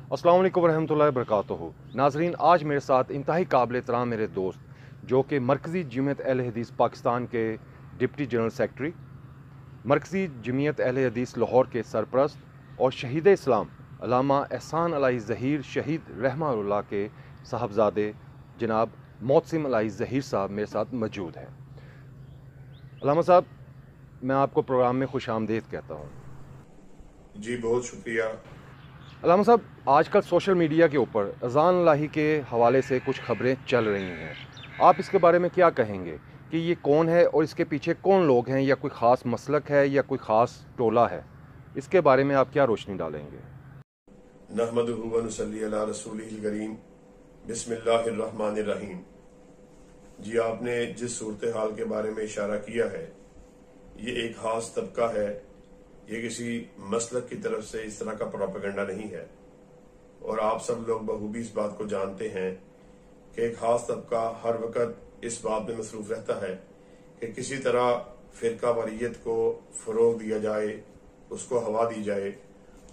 अस्सलाम वालेकुम रहमतुल्लाहि वबरकातुहू। नाजरीन, आज मेरे साथ इंतहाई काबिल एहतराम मेरे दोस्त जो कि मरकज़ी जमीयत अहले हदीस पाकिस्तान के डिप्टी जनरल सेक्रेटरी, मरकज़ी जमीयत अहले हदीस लाहौर के सरपरस्त और शहीद इस्लाम अल्लामा एहसान अलाई ज़हीर शहीद रहमतुल्लाह के साहबजादे जनाब मोहसिन अलाई ज़हीर साहब मेरे साथ मौजूद हैं। अल्लामा साहब, मैं आपको प्रोग्राम में खुश आमदीद कहता हूँ। जी बहुत शुक्रिया। अल्लामा साहब, आजकल सोशल मीडिया के ऊपर अज़ान इलाही के हवाले से कुछ खबरें चल रही हैं, आप इसके बारे में क्या कहेंगे कि ये कौन है और इसके पीछे कौन लोग हैं, या कोई ख़ास मसलक है या कोई ख़ास टोला है? इसके बारे में आप क्या रोशनी डालेंगे? नहमदुहु व नुसल्ली अला रसूलिहिल करीम, बिस्मिल्लाहिर्रहमानिर्रहीम। जी, आपने जिस सूरत हाल के बारे में इशारा किया है, ये एक खास तबका है, ये किसी मसलक की तरफ से इस तरह का प्रोपेगेंडा नहीं है। और आप सब लोग बखूबी इस बात को जानते हैं कि एक खास तबका हर वक्त इस बात में मसरूफ रहता है कि किसी तरह फ़िरका वारियत को फ़रोग दिया जाए, उसको हवा दी जाए,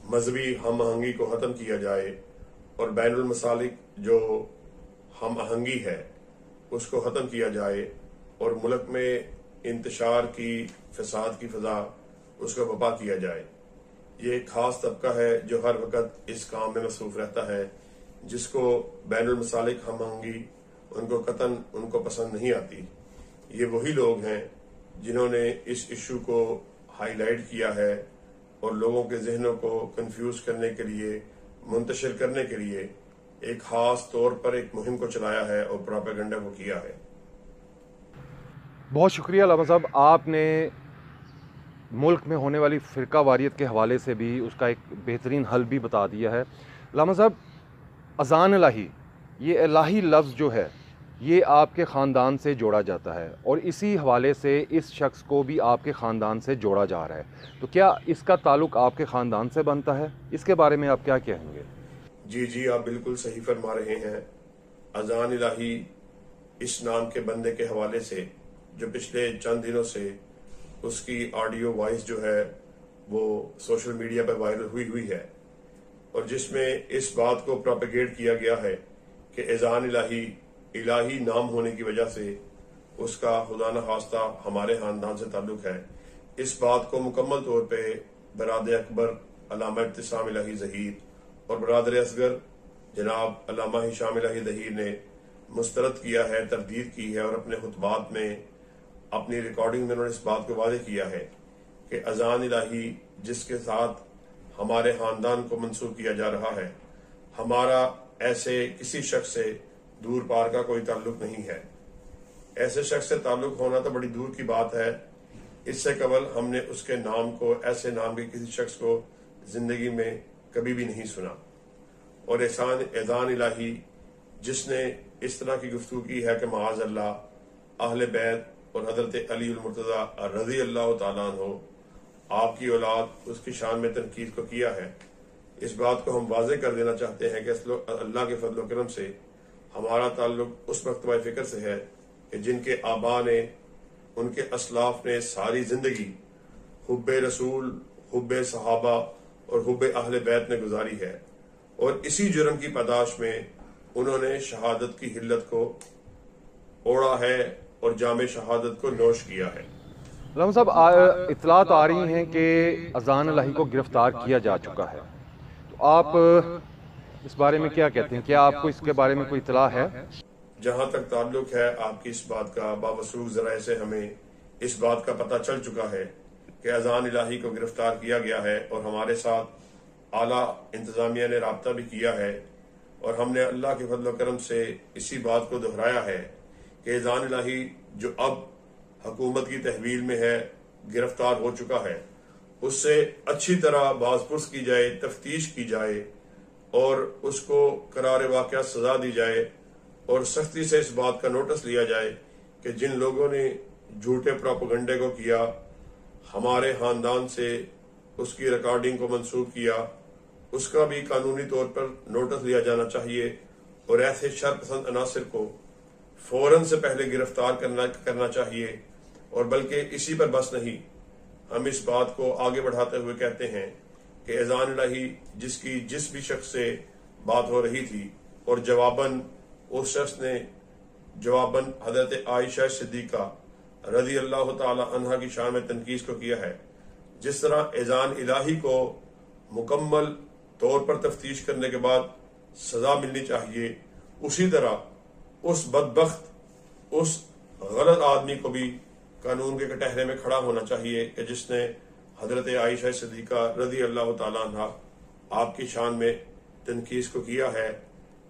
मजहबी हम आहंगी को ख़त्म किया जाए और बैनुल मसालिक जो हम आहंगी है उसको ख़त्म किया जाए और मुल्क में इंतशार की, फसाद की फ़ज़ा उसको बपा किया जाए। ये एक खास तबका है जो हर वक्त इस काम में मसरूफ रहता है, जिसको बैनुल मसालिक हम आहंगी उनको कतन उनको पसंद नहीं आती। ये वही लोग हैं जिन्होंने इस इशू को हाईलाइट किया है और लोगों के जहनों को कंफ्यूज करने के लिए, मुंतशिर करने के लिए एक खास तौर पर एक मुहिम को चलाया है और प्रोपेगेंडा को किया है। बहुत शुक्रिया अल्लामा साहब, आपने मुल्क में होने वाली फ़िरका वारियत के हवाले से भी उसका एक बेहतरीन हल भी बता दिया है। अल्लामा साहब, अज़ान इलाही, ये इलाही लफ्ज़ जो है ये आपके ख़ानदान से जोड़ा जाता है और इसी हवाले से इस शख्स को भी आपके ख़ानदान से जोड़ा जा रहा है, तो क्या इसका ताल्लुक़ आपके ख़ानदान से बनता है? इसके बारे में आप क्या कहेंगे? जी, आप बिल्कुल सही फरमा रहे हैं। अज़ान इलाही इस नाम के बंदे के हवाले से जो पिछले चंद दिनों से उसकी ऑडियो वॉइस जो है वो सोशल मीडिया पर वायरल हुई है और जिसमें इस बात को प्रोपेगेट किया गया है कि अज़ान इलाही नाम होने की वजह से उसका खुदा न खास्ता हमारे खानदान से ताल्लुक है। इस बात को मुकम्मल तौर पे बरादर अकबर अल्लामा इब्तिसाम इलाही ज़हीर और बरादर असगर जनाब अल्लामा हिशाम इलाही ज़हीर ने मुस्तरद किया है, तरदीद की है और अपने खुतबात में, अपनी रिकॉर्डिंग में उन्होंने इस बात को वादे किया है कि अज़ान इलाही जिसके साथ हमारे खानदान को मंसूब किया जा रहा है, हमारा ऐसे किसी शख्स से दूर पार का कोई ताल्लुक नहीं है। ऐसे शख्स से ताल्लुक होना तो बड़ी दूर की बात है। इससे कबल हमने उसके नाम को, ऐसे नाम के किसी शख्स को जिंदगी में कभी भी नहीं सुना। और अज़ान इलाही जिसने इस तरह की गुफ्तगू की है कि माज़ अल्लाह अहले बैत और हजरत अली उल मुर्तज़ा रज़ी अल्लाह तआला अन्हु आपकी औलाद, उसकी शान में तनकीद को किया है। इस बात को हम वाज़े कर देना चाहते हैं कि अल्लाह के फजल करम से हमारा ताल्लुक उस मकतबा फ़िक्र से है कि जिनके आबा ने, उनके असलाफ ने सारी जिंदगी हुब्बे रसूल, हुब्बे सहाबा और हुब्बे अहले बैत में गुजारी है और इसी जुर्म की पादाश में उन्होंने शहादत की हिल्लत को ओढ़ा है और जामे शहादत को नोश किया है। अल्लामा साहब, इत्तलात आ रही हैं कि अज़ान इलाही को गिरफ्तार किया जा चुका है, तो आप इस बारे में क्या कहते हैं? क्या आपको इसके बारे में कोई इत्तला है? जहां तक ताल्लुक है आपकी इस बात का, बावसूख ज़राए से हमें इस बात का पता चल चुका है कि अज़ान इलाही को गिरफ्तार किया गया है और हमारे साथ आला इंतजामिया ने राब्ता भी किया है और हमने अल्लाह के फजल करम से इसी बात को दोहराया है कि अज़ान इलाही जो अब हुकूमत की तहवील में है, गिरफ्तार हो चुका है, उससे अच्छी तरह बाज़पुर्स की जाए, तफ्तीश की जाए और उसको करार वाक़या सजा दी जाए और सख्ती से इस बात का नोटिस लिया जाए कि जिन लोगों ने झूठे प्रोपेगेंडे को किया, हमारे खानदान से उसकी रिकॉर्डिंग को मंसूब किया, उसका भी कानूनी तौर पर नोटिस लिया जाना चाहिए और ऐसे शरपसंद अनासिर को फौरन से पहले गिरफ्तार करना चाहिए। और बल्कि इसी पर बस नहीं, हम इस बात को आगे बढ़ाते हुए कहते हैं कि अज़ान इलाही जिसकी जिस भी शख्स से बात हो रही थी और जवाबन उस शख्स ने जवाबन हजरत आयशा सिद्दीका रजी अल्लाह ताला अन्हा की शान में तनकीस को किया है। जिस तरह एजान इलाही को मुकम्मल तौर पर तफ्तीश करने के बाद सजा मिलनी चाहिए, उसी तरह उस बदबख्त, उस गलत आदमी को भी कानून के कटहरे में खड़ा होना चाहिए कि जिसने हजरत आयशा सिद्दीका रजी अल्लाह ताला अन्हा आपकी शान में तनकीस को किया है।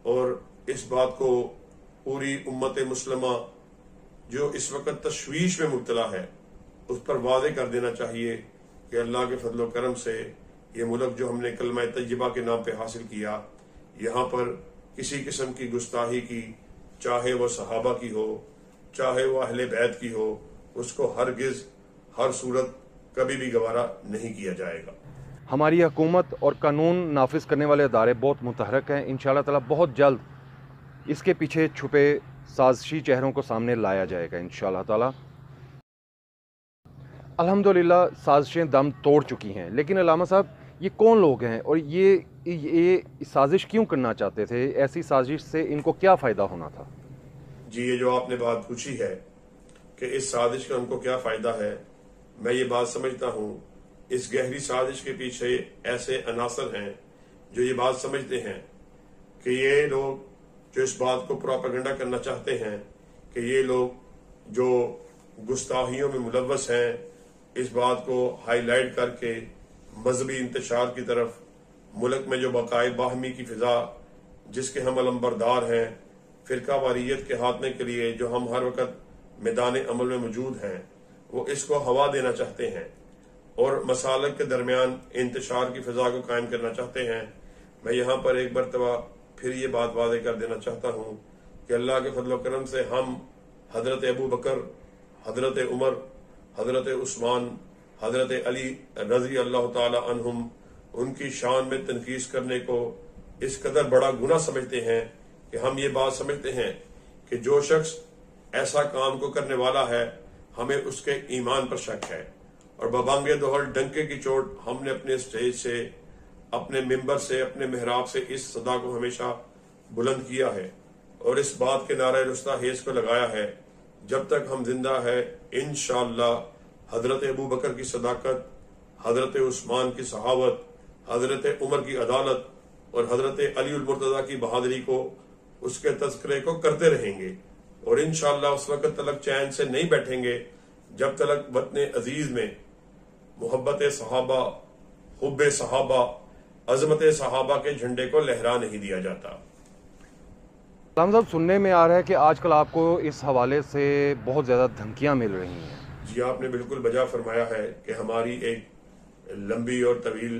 और इस बात को पूरी उम्मत मुस्लिमा जो इस वक्त तशवीश में मुब्तला है उस पर वादे कर देना चाहिए कि अल्लाह के फजल करम से ये मुल्क जो हमने कलमा तय्यबा के नाम पे हासिल किया, यहाँ पर किसी किस्म की गुस्ताही की, चाहे वो सहाबा की हो, चाहे वो अहले बैत की हो, उसको हरगिज हर सूरत कभी भी गवारा नहीं किया जाएगा। हमारी हुकूमत और कानून नाफिज करने वाले अदारे बहुत मुतहरक हैं। इंशाअल्लाह ताला बहुत जल्द इसके पीछे छुपे साजिशी चेहरों को सामने लाया जाएगा इंशाअल्लाह ताला। अल्हम्दुलिल्लाह साजिशें दम तोड़ चुकी हैं, लेकिन अल्लामा साहब ये कौन लोग हैं और ये साजिश क्यों करना चाहते थे? ऐसी साजिश से इनको क्या फ़ायदा होना था? जी, ये जो आपने बात पूछी है कि इस साजिश का उनको क्या फ़ायदा है, मैं ये बात समझता हूँ इस गहरी साजिश के पीछे ऐसे अनासर हैं जो ये बात समझते हैं कि ये लोग जो इस बात को प्रोपेगेंडा करना चाहते हैं कि ये लोग जो गुस्ताहियों में मुलव्वस हैं, इस बात को हाईलाइट करके मजहबी इंतशार की तरफ मुल्क में जो बकाए बाहमी की फिजा जिसके हम अलंबरदार हैं, फिरका वारियत के हाथमे के लिए जो हम हर वक्त मैदान अमल में मौजूद हैं, वो इसको हवा देना चाहते हैं और मसालक के दरमियान इंतशार की फिजा को कायम करना चाहते हैं। मैं यहाँ पर एक मरतबा फिर ये बात वादे कर देना चाहता हूँ कि अल्लाह के फजल करम से हम हजरत अबू बकर, हजरत उमर, हजरत उस्मान, हजरत अली रजी अल्लाह ताला अन्हुम उनकी शान में तनकीस करने को इस कदर बड़ा गुनाह समझते हैं कि हम ये बात समझते हैं कि जो शख्स ऐसा काम को करने वाला है हमें उसके ईमान पर शक है। और बबांगे दोहर डंके की चोट हमने अपने स्टेज से, अपने मिंबर से, अपने मेहराब से इस सदा को हमेशा बुलंद किया है और इस बात के नारे रुस्ता हेज को लगाया है, जब तक हम जिंदा है इंशाअल्लाह हजरत अबू बकर की सदाकत, हजरत उस्मान की सहावत, हजरत उमर की अदालत और हजरत अली उल मुर्तजा की बहादुरी को, उसके तज़किरे को करते रहेंगे और इंशाअल्लाह उस वक्त तलक चैन से नहीं बैठेंगे जब तलक वतन अजीज में मोहब्बत सहाबा, हुब्बे सहाबा, अजमत सहाबा के झंडे को लहरा नहीं दिया जाता। अल्लामा साहब, सुनने में आ रहा है कि आजकल आपको इस हवाले से बहुत ज़्यादा धमकियां मिल रही हैं। जी, आपने बिल्कुल बजा फरमाया है कि हमारी एक लंबी और तवील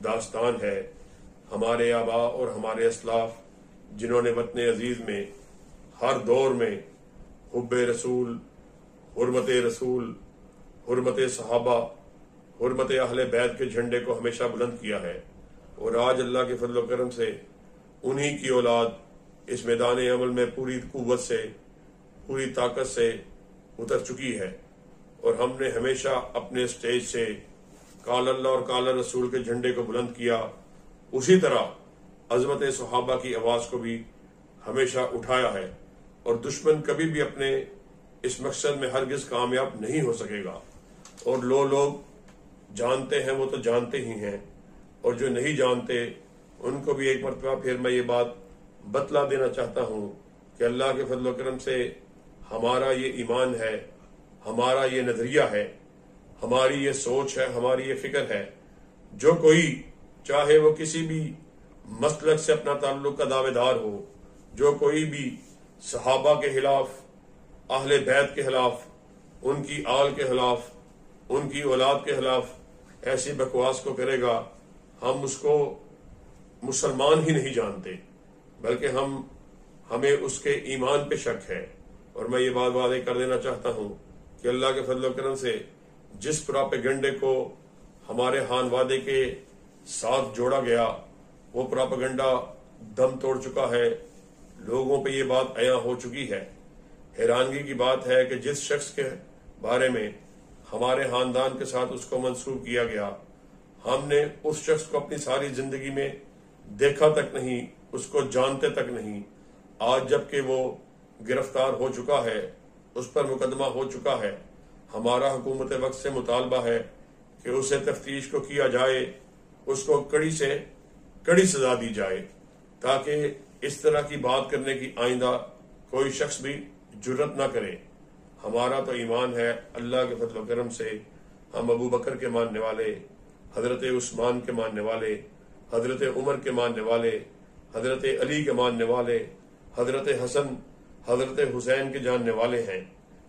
दास्तान है। हमारे आबा और हमारे असलाफ जिन्होंने वतन अजीज में हर दौर में हुब्बे रसूल, हुर्मत सहाबा, हुर्मत अहले बैत के झंडे को हमेशा बुलंद किया है और आज अल्लाह के फजल करम से उन्हीं की औलाद इस मैदान अमल में पूरी कुव्वत से, पूरी ताकत से उतर चुकी है और हमने हमेशा अपने स्टेज से काल अल्लाह और काल रसूल के झंडे को बुलंद किया। उसी तरह अजमत सहाबा की आवाज को भी हमेशा उठाया है और दुश्मन कभी भी अपने इस मकसद में हरगिज कामयाब नहीं हो सकेगा। और लोग जानते हैं वो तो जानते ही हैं और जो नहीं जानते उनको भी एक मरतबा फिर मैं ये बात बतला देना चाहता हूँ कि अल्लाह के फजल करम से हमारा ये ईमान है, हमारा ये नजरिया है, हमारी ये सोच है, हमारी ये फिक्र है। जो कोई चाहे वो किसी भी मसलक से अपना ताल्लुक का दावेदार हो, जो कोई भी सहाबा के खिलाफ, अहले बैत के खिलाफ, उनकी आल के खिलाफ, उनकी औलाद के खिलाफ ऐसी बकवास को करेगा, हम उसको मुसलमान ही नहीं जानते, बल्कि हमें उसके ईमान पे शक है। और मैं ये बात वादे कर देना चाहता हूँ कि अल्लाह के फजल करम से जिस प्रोपेगेंडे को हमारे हान वादे के साथ जोड़ा गया, वो प्रोपेगेंडा दम तोड़ चुका है, लोगों पे ये बात अया हो चुकी है। हैरानगी की बात है कि जिस शख्स के बारे में हमारे खानदान के साथ उसको मंसूब किया गया, हमने उस शख्स को अपनी सारी जिंदगी में देखा तक नहीं, اس کو جانتے تک نہیں. آج جب کہ وہ گرفتار ہو چکا ہے، اس پر مقدمہ ہو چکا ہے، ہمارا حکومت وقت سے مطالبہ ہے کہ اسے تفتیش کو کیا جائے، اس کو کڑی سے کڑی سزا دی جائے، تاکہ اس طرح کی بات کرنے کی آئندہ کوئی شخص بھی جرت نہ کرے. ہمارا تو ایمان ہے اللہ کے فضل و کرم سے ہم ابو بکر کے ماننے والے، حضرت عثمان کے ماننے والے، حضرت عمر کے ماننے والے، حضرت علی کے ماننے والے، حضرت حسن حضرت حسین کے جاننے والے ہیں،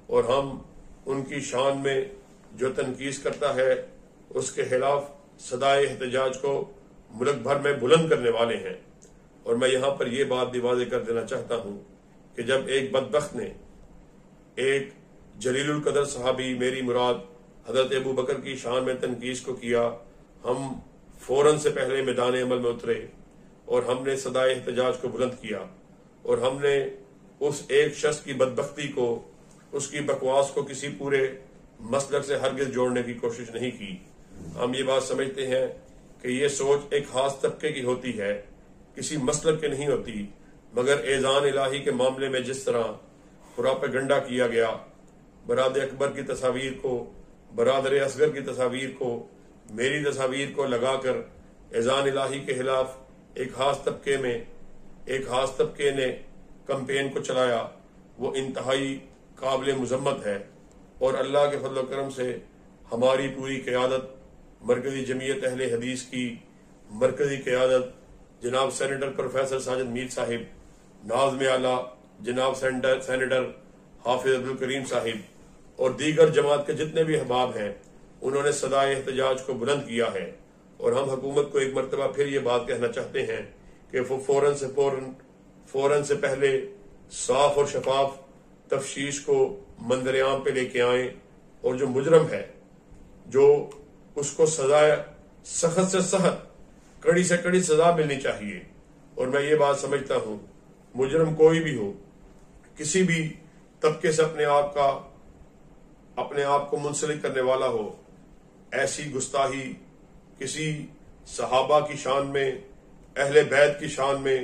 اور ہم ان کی شان میں جو تنقید کرتا ہے اس کے خلاف صدائے احتجاج کو ملک بھر میں بلند کرنے والے ہیں. اور میں یہاں پر یہ بات بھی واضح کر دینا چاہتا ہوں کہ جب ایک بدبخت نے ایک جلیل القدر صحابی میری مراد حضرت ابو بکر کی شان میں تنقید کو کیا، ہم فوراً سے پہلے میدان عمل میں اترے اور ہم نے صدائے احتجاج کو بلند کیا، اور ہم نے اس ایک شخص کی بدبختی کو، اس کی بکواس کو کسی پورے مسلک سے ہرگز جوڑنے کی کوشش نہیں کی. ہم یہ بات سمجھتے ہیں کہ یہ سوچ ایک خاص طبقے کی ہوتی ہے، کسی مسلک کی نہیں ہوتی. مگر اذان الہی کے معاملے میں جس طرح پراپیگنڈا کیا گیا، برادر اکبر کی تصاویر کو، برادر اصغر کی تصاویر کو، میری تصاویر کو لگا کر اذان الہی کے خلاف ایک خاص طبقے نے کمپین کو چلایا، وہ انتہائی قابل مذمت ہے. اور اللہ کے فضل و کرم سے ہماری پوری قیادت، مرکزی جمعیت اہل حدیث کی مرکزی قیادت، جناب سینیٹر پروفیسر ساجد میر صاحب، ناظم اعلیٰ جناب سینیٹر حافظ عبدالکریم صاحب، اور دیگر جماعت کے جتنے بھی احباب ہیں، انہوں نے صدائے احتجاج کو بلند کیا ہے. اور ہم حکومت کو ایک مرتبہ پھر یہ بات کہنا چاہتے ہیں کہ وہ فوراً سے پہلے صاف اور شفاف تفتیش کو منظر عام پہ لے کے آئیں، اور جو مجرم ہے، جو اس کو سزا سخت سے سخت، کڑی سے کڑی سزا ملنی چاہیے. اور میں یہ بات سمجھتا ہوں مجرم کوئی بھی ہو، کسی بھی طبقے سے اپنے آپ کو منسلک کرنے والا ہو، ایسی گستاخی کسی صحابہ کی شان میں، اہل بیت کی شان میں،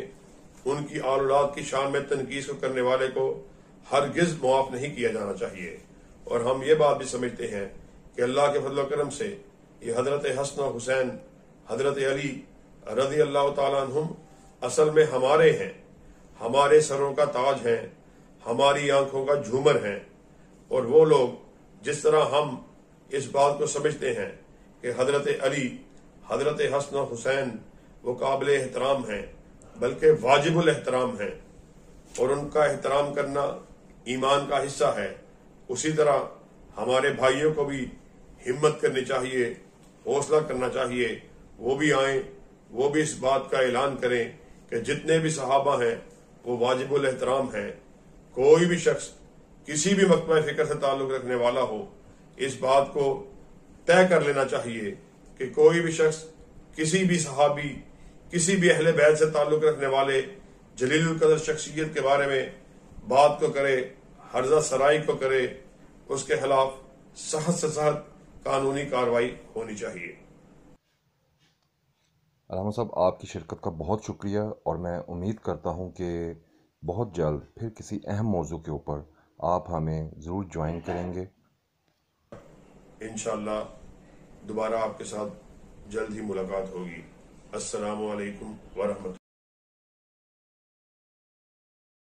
ان کی آل اولاد کی شان میں تنقید کو کرنے والے کو ہرگز معاف نہیں کیا جانا چاہیے. اور ہم یہ بات بھی سمجھتے ہیں کہ اللہ کے فضل و کرم سے یہ حضرت حسن و حسین، حضرت علی رضی اللہ تعالیٰ عنہم اصل میں ہمارے ہیں، ہمارے سروں کا تاج ہیں، ہماری آنکھوں کا جھومر ہیں. اور وہ لوگ جس طرح ہم اس بات کو سمجھتے ہیں کہ حضرت علی، حضرت حسن و حسین وہ قابل احترام ہیں، بلکہ واجب الاحترام ہیں، اور ان کا احترام کرنا ایمان کا حصہ ہے، اسی طرح ہمارے بھائیوں کو بھی ہمت کرنی چاہیے، حوصلہ کرنا چاہیے، وہ بھی آئیں، وہ بھی اس بات کا اعلان کریں کہ جتنے بھی صحابہ ہیں وہ واجب الاحترام ہیں. کوئی بھی شخص کسی بھی مکتبہ فکر سے تعلق رکھنے والا ہو، اس بات کو طے کر لینا چاہیے کہ کوئی بھی شخص کسی بھی صحابی، کسی بھی اہل بیت سے تعلق رکھنے والے جلیل القدر شخصیت کے بارے میں بات کو کرے، ہرزہ سرائی کو کرے، اس کے خلاف سخت سے سخت قانونی کارروائی ہونی چاہیے. علامہ صاحب، آپ کی شرکت کا بہت شکریہ، اور میں امید کرتا ہوں کہ بہت جلد پھر کسی اہم موضوع کے اوپر آپ ہمیں ضرور جوائن کریں گے. انشاءاللہ دوبارہ آپ کے ساتھ جلد ہی ملاقات ہوگی. السلام علیکم ورحمۃ